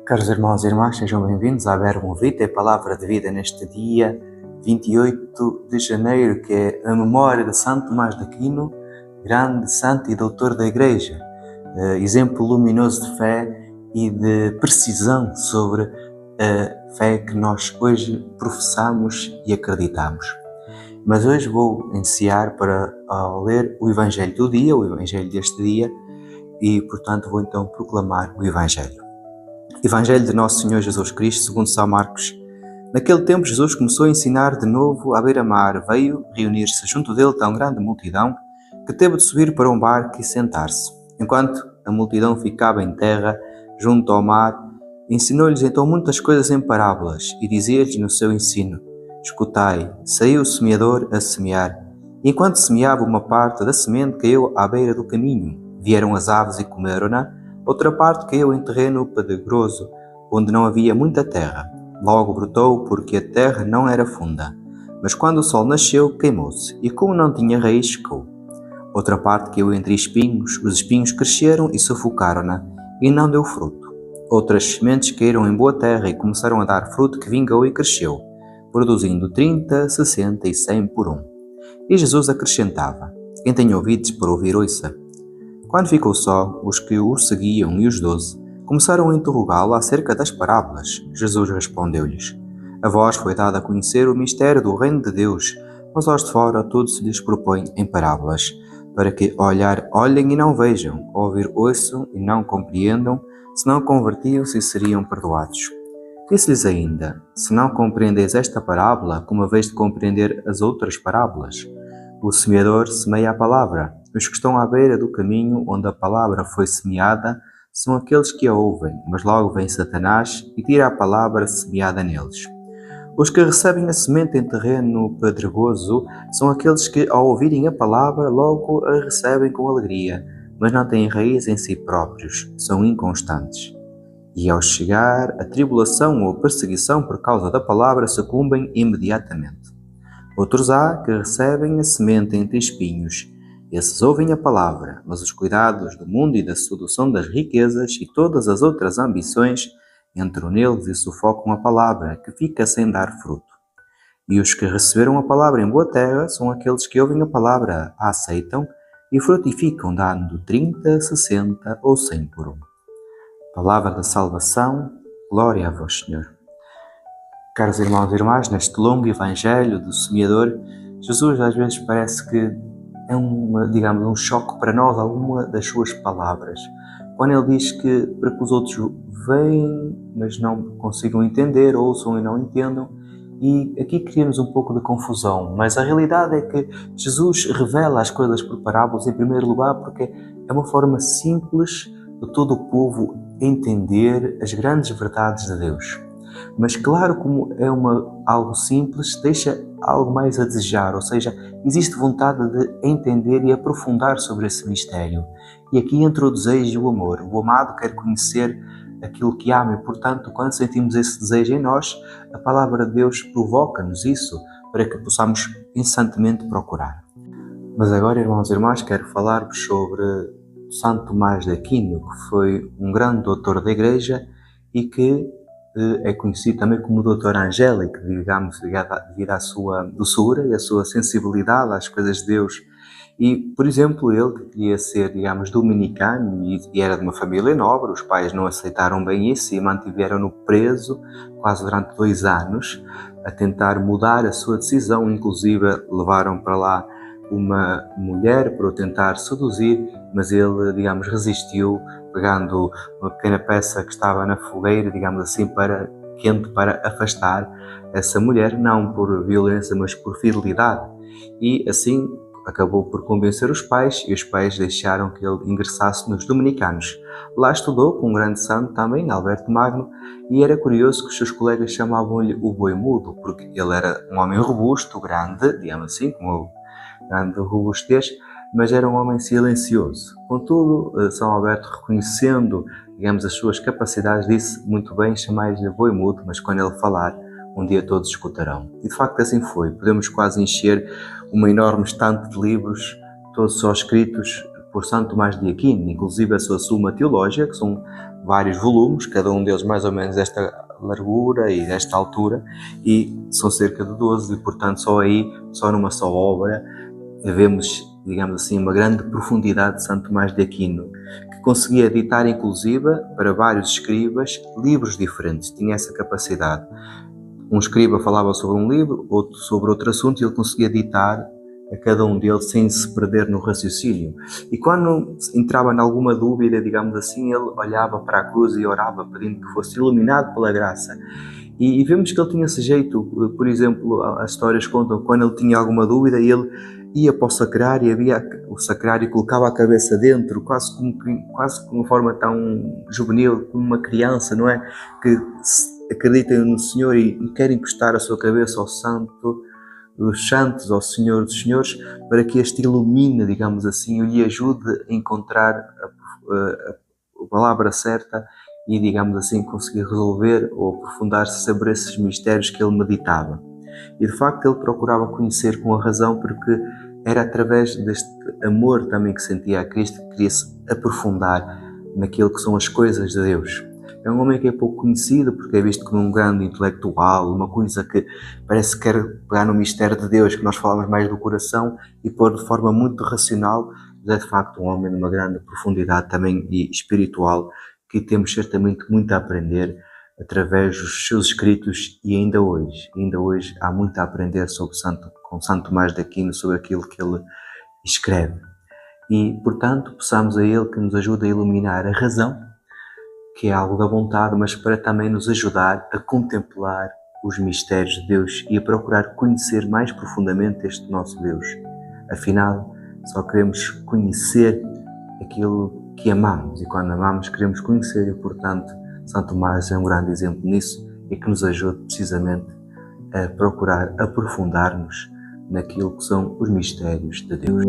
Caros irmãos e irmãs, sejam bem-vindos à Verbo Vitae, a palavra de vida neste dia 28 de janeiro, que é a memória de Santo Tomás de Aquino, grande santo e doutor da Igreja, exemplo luminoso de fé e de precisão sobre a fé que nós hoje professamos e acreditamos. Mas hoje vou iniciar para ler o Evangelho do dia, o Evangelho deste dia, e portanto vou então proclamar o Evangelho. Evangelho de Nosso Senhor Jesus Cristo, segundo São Marcos. Naquele tempo Jesus começou a ensinar de novo à beira-mar. Veio reunir-se junto dele tão grande multidão que teve de subir para um barco e sentar-se. Enquanto a multidão ficava em terra, junto ao mar, ensinou-lhes então muitas coisas em parábolas e dizia-lhes no seu ensino: Escutai, saiu o semeador a semear. E enquanto semeava, uma parte da semente caiu à beira do caminho. Vieram as aves e comeram-na. Outra parte caiu em terreno pedregoso, onde não havia muita terra. Logo brotou, porque a terra não era funda. Mas quando o sol nasceu, queimou-se, e como não tinha raiz, secou. Outra parte caiu entre espinhos. Os espinhos cresceram e sufocaram-na, e não deu fruto. Outras sementes caíram em boa terra e começaram a dar fruto, que vingou e cresceu, produzindo 30, 60 e 100 por um. E Jesus acrescentava: Quem tem ouvidos para ouvir, ouça. Quando ficou só, os que o seguiam e os 12 começaram a interrogá-lo acerca das parábolas. Jesus respondeu-lhes: A vós foi dado a conhecer o mistério do reino de Deus, mas aos de fora tudo se lhes propõe em parábolas, para que olhem e não vejam, ouvir ouçam e não compreendam, se não convertiam-se e seriam perdoados. Disse-lhes ainda: Se não compreendeis esta parábola, como haveis de compreender as outras parábolas? O semeador semeia a palavra. Os que estão à beira do caminho onde a palavra foi semeada são aqueles que a ouvem, mas logo vem Satanás e tira a palavra semeada neles. Os que recebem a semente em terreno pedregoso são aqueles que, ao ouvirem a palavra, logo a recebem com alegria, mas não têm raiz em si próprios, são inconstantes. E ao chegar a tribulação ou perseguição por causa da palavra, sucumbem imediatamente. Outros há que recebem a semente entre espinhos. Esses ouvem a palavra, mas os cuidados do mundo e da sedução das riquezas e todas as outras ambições entram neles e sufocam a palavra, que fica sem dar fruto. E os que receberam a palavra em boa terra são aqueles que ouvem a palavra, a aceitam e frutificam, dando 30, 60 ou 100 por um. Palavra da salvação, glória a vós, Senhor. Caros irmãos e irmãs, neste longo Evangelho do semeador, Jesus às vezes parece que é um choque para nós, alguma das suas palavras. Quando ele diz que para que os outros veem, mas não consigam entender, ouçam e não entendam, e aqui cria-nos um pouco de confusão, mas a realidade é que Jesus revela as coisas por parábolas, em primeiro lugar, porque é uma forma simples de todo o povo entender as grandes verdades de Deus. Mas claro, como é algo simples, deixa algo mais a desejar, ou seja, existe vontade de entender e aprofundar sobre esse mistério. E aqui entra o desejo e o amor. O amado quer conhecer aquilo que ama e, portanto, quando sentimos esse desejo em nós, a palavra de Deus provoca-nos isso para que possamos incessantemente procurar. Mas agora, irmãos e irmãs, quero falar-vos sobre Santo Tomás de Aquino, que foi um grande doutor da Igreja e que é conhecido também como doutor angélico, digamos, devido à sua doçura e à sua sensibilidade às coisas de Deus. E, por exemplo, ele que queria ser, dominicano e era de uma família nobre, os pais não aceitaram bem isso e mantiveram-no preso quase durante 2 anos a tentar mudar a sua decisão. Inclusive levaram para lá uma mulher para o tentar seduzir, mas ele, resistiu, pegando uma pequena peça que estava na fogueira, quente, para afastar essa mulher, não por violência, mas por fidelidade. E assim acabou por convencer os pais, e os pais deixaram que ele ingressasse nos dominicanos. Lá estudou com um grande santo também, Alberto Magno, e era curioso que os seus colegas chamavam-lhe o boi mudo, porque ele era um homem robusto, grande, como grande robustez, mas era um homem silencioso. Contudo, São Alberto, reconhecendo, as suas capacidades, disse muito bem chamar-lhe boi mudo, mas quando ele falar, um dia todos escutarão. E de facto assim foi. Podemos quase encher uma enorme estante de livros, todos só escritos por Santo Tomás de Aquino, inclusive a sua Suma Teológica, que são vários volumes, cada um deles mais ou menos desta largura e desta altura, e são cerca de 12, e portanto só aí, só numa só obra, vemos, digamos assim, uma grande profundidade de Santo Tomás de Aquino, que conseguia editar inclusive para vários escribas livros diferentes, tinha essa capacidade. Um escriba falava sobre um livro, outro sobre outro assunto, e ele conseguia editar a cada um deles sem se perder no raciocínio. E quando entrava em alguma dúvida, digamos assim, ele olhava para a cruz e orava pedindo que fosse iluminado pela graça. E vemos que ele tinha esse jeito. Por exemplo, as histórias contam quando ele tinha alguma dúvida, ele ia para o sacrário, havia o sacrário, colocava a cabeça dentro, quase de uma forma tão juvenil, como uma criança, não é? Que acreditam no Senhor e querem encostar a sua cabeça ao Santo dos Santos, ao Senhor dos Senhores, para que este ilumine, digamos assim, e lhe ajude a encontrar a palavra certa e, digamos assim, conseguir resolver ou aprofundar-se sobre esses mistérios que ele meditava. E de facto ele procurava conhecer com a razão, porque era através deste amor também que sentia a Cristo que queria se aprofundar naquilo que são as coisas de Deus. É um homem que é pouco conhecido porque é visto como um grande intelectual, uma coisa que parece que quer pegar no mistério de Deus, que nós falamos mais do coração e pôr de forma muito racional, mas é de facto um homem de uma grande profundidade também e espiritual, que temos certamente muito a aprender através dos seus escritos, e ainda hoje há muito a aprender com Santo Tomás de Aquino, sobre aquilo que ele escreve. E, portanto, peçamos a ele que nos ajude a iluminar a razão, que é algo da vontade, mas para também nos ajudar a contemplar os mistérios de Deus e a procurar conhecer mais profundamente este nosso Deus. Afinal, só queremos conhecer aquilo que amamos, e quando amamos queremos conhecer, e portanto Santo Tomás é um grande exemplo nisso, e que nos ajude precisamente a procurar aprofundar-nos naquilo que são os mistérios de Deus.